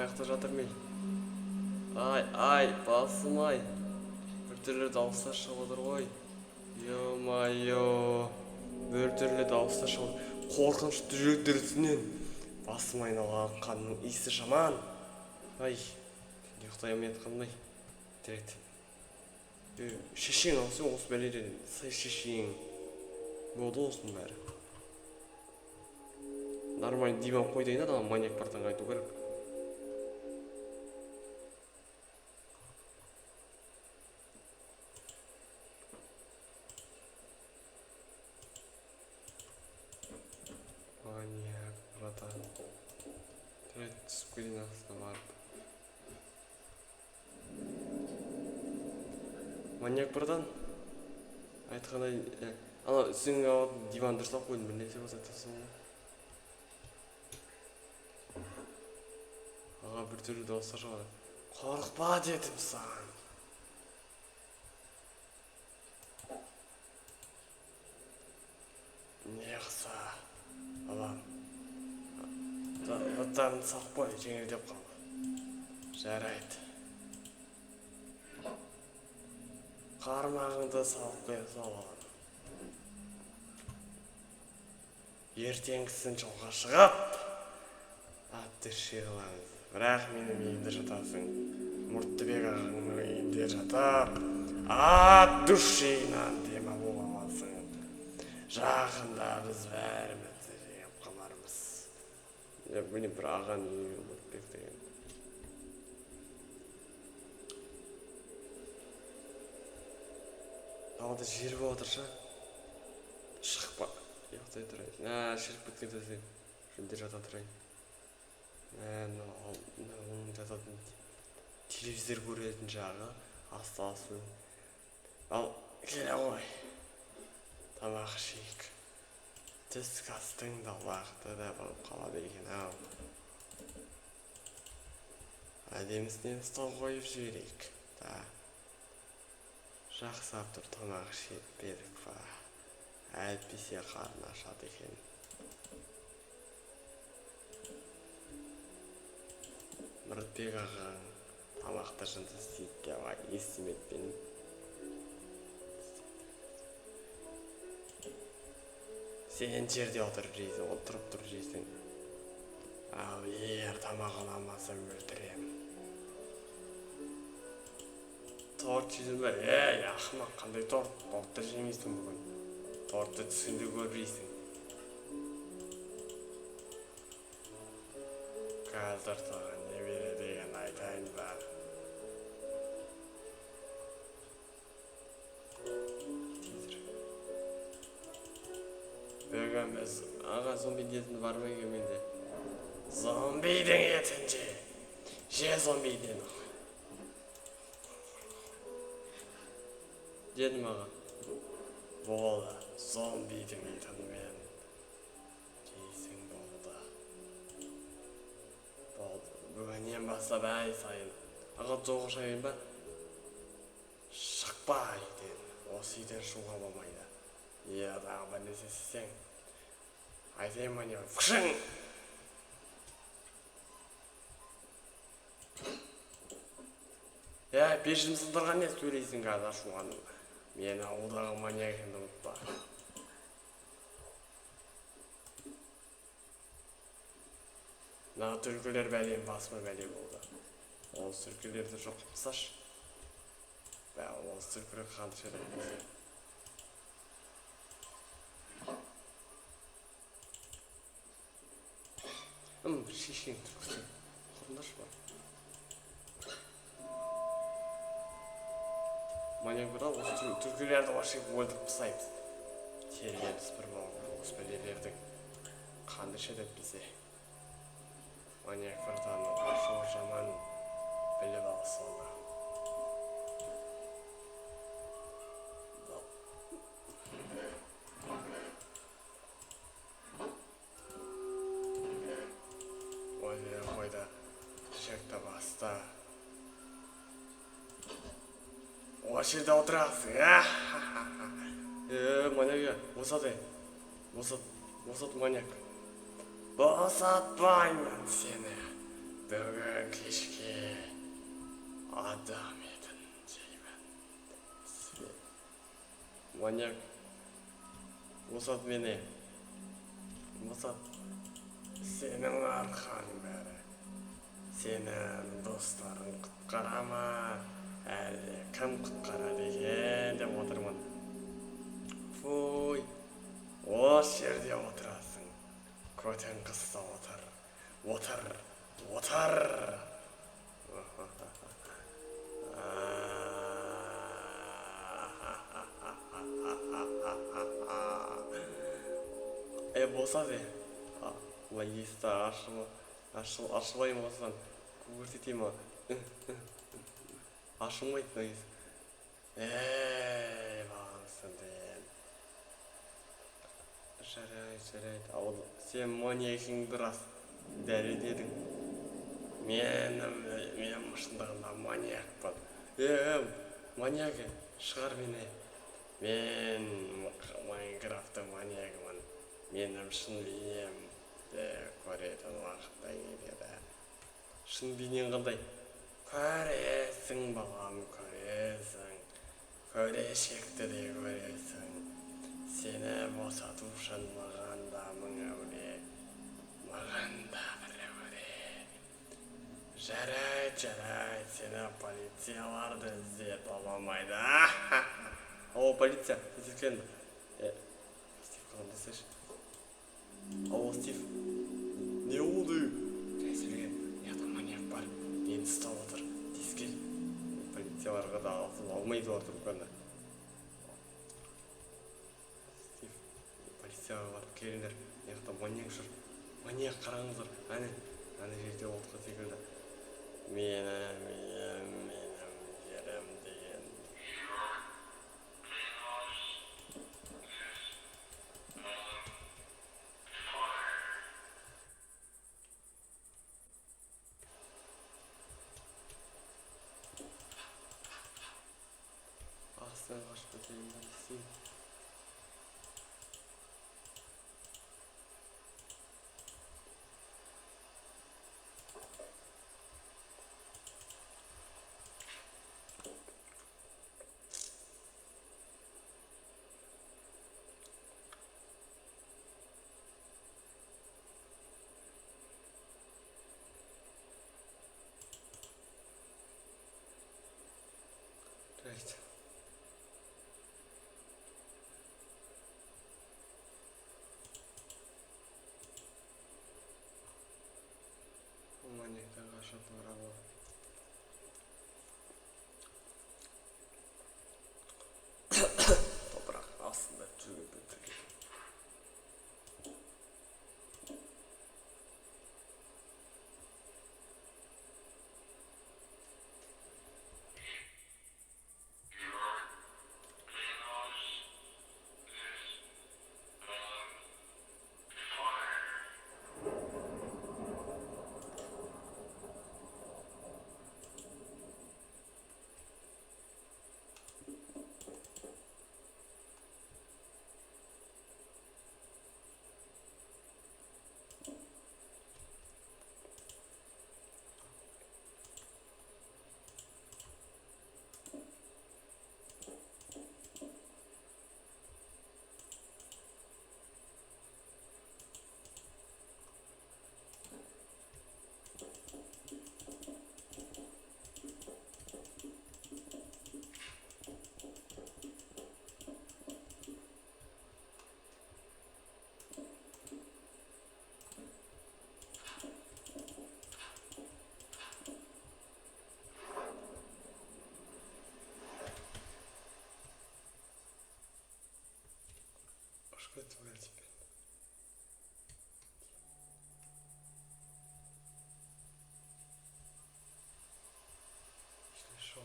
қаяқта жатыр мен? Ай, басым ай. Бір түрлі дауыстар шығып отыр ғой. Ё-майо. Бір түрлі дауыстар шығып отыр. Қорқынышты жүрек дүрсінен басым айналған қанның иісі жаман. Ай, ұйықтай алмай жатқаным-ай. Директ. Шешең алсың осы бәледен. Сай шешең. Болды осының бәрі. Нормально диван қойдайын адам маньяк бартанға айту керек. Маньяк братан. Түсіп кетейін астына барып. Маньяк братан. Айтқандай, ана үстіңе алып диван дұрыстап қойдым, бір нәрсе болса айтасың ғой. Аға бір түрлі дауыстар шығады. Қорықпа дедім саған. Не қыса, балам. Заттарыңды салып қой, жеңілдеп қалды. Жарайды. Қармағыңды салып қоя салған. Ертеңгісін жолға шығып, атты шерілаңыз. Бірақ менің үйімде жатасың. Мұрттыбек ағаңның үйінде жатып, ат душейнан дема боламасың. Жақында біз бәрімізді жеңіп қалармыз. Білем, бір ағаның үйі Мұртбек деген. Алда жер болып отырша, шықпа. Ұйықтай тұрайын. Шіріп кеткен сөзден. Жүлде жата тұрайын. Оның жататын телевизор көретін жағы астасын. Ал келе ғой. Тамақ ішейік. Түскі астың да уақыты да болып қалады екен ау. Әдемісінен стол қойып жіберейік. Жақсап тұр тамақ ішіп берік ба. Әйтпесе қарын ашады екен. Мұртбек ағаң тамақты жынды істейді деп естіметпен. Сен жерде отырып жейсің, отырып тұрып жейсің. Ал егер тамақ аламаса өлтірем. Торт жейсің бе? Ақымақ, қандай торт? Тортты жемейсің бүгін. Тортты түсінде көрмейсің. Қазір саған не береді деген айтайын ба? Бүгін біз аға зомбидің етін бар ма екен менде? Зомбидің етін же. Же зомбидің. Дедім аға. Болды. Зомбидің етін мен. Жейсің болды. Болды. Бүгіннен бастап әй сайын. Аға жоғы шайын ба? Шықпа үйден. Осы үйден шығуға болмайды. Дағы бір нәрсе істесең. Айтайын ма не? Фықшың! Пешім сылдырған не сөйлейсің қазір ашуғаным. Мен ауылдағы маньяк екенімді ұмытпа. Мына түлкілер бәлем басыма бәле болды. Осы түлкілерді жоқ қыпсаш. Осы түлкілер қанды шедім. Шешең түлкісің. Құрындашы бар. Маньяк бұда осы түлкілерді башып өлдіріп пысаймыз. Тергеміз бір болғы осы бәлелердің қанды шедіп бізде. Маньяк бұрданның ашуы жаман біліп алысы олда. Қойда шекті баста. Осы жерде отырасың, маньяк, босат маньяк. Босатпаймын сені. бүгін кешке адам етін жеймін. Маньяк, босат мені. Босат. Сенің арқан бәрі. Сенің достарың құтқара ма? Әлде кім құтқарады екен деп отырмын. Фуй, осы жерде отырасың. Көтен қыста отыр. Отыр. Болса де. Бұлай есті ашылайым осыдан. Көрсетейін ма? Ашылмайды мына ес. Бағымсың ден. Жарайды. Ал сен маньякыңды рас дәлелдедің. Мен шындығында маньякпын. Маньяк шығар мені. Мен Майнкрафтың маньягымын. Менің шын бейнем де көретін уақытта келеді. Шын бейнең қандай? Көресің балам, көресің. Көрешекті де көресің. Сені босату үшін маған да мың әуре. Маған да бір әуре. Жарайды, сені полицияларды іздеп аламайды. Алло, полиция, Стив келді. Стив қаландасайшы. Алло, Стив. Не болды? Сөйлеген, яғда маньяк бар. Мені ұстап отыр. Тез кел. Полицияларға да алмайды отыр бұқанда. Стив, полицияға барып келіңдер. Яғда маньяк жүр. Маньяк қараңыздар. Әне жерде отқа секілді. Менің жерім деген. Астан қашып кетейін дейсің. Right. Маньяктан қашып барады. Топырақ астында жүрген бітірген. Что это было теперь? Шо?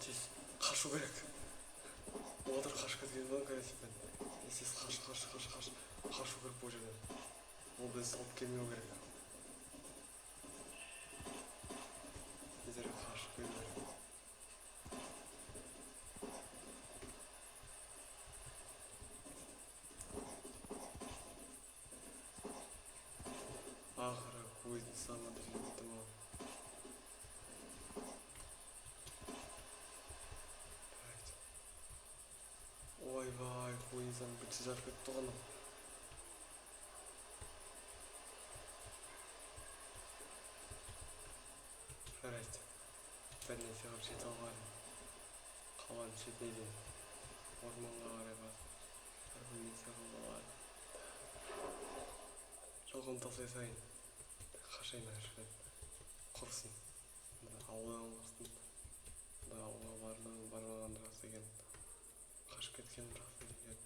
Тез қашу керек. Отыр қашып кеткен екен. Тез қашу керек бұл жерден. Ол бізді алып келмеу керек. Тезірек қашып кету керек. Ақыры көздің самады жетті ма? Ойбай, көздің бітті жарып кетті ғана. Жарайды. Bir neyse bir şey almayalım. Kalan şey neydi? Ormanға қарай бар. Bir neyse қалалар. Жоғын тастай сайын. Қашайын ашқан. Құрсын. Ауылдан құрсын. Ауылға бармаған рас екен. Қашып кеткен рас екен.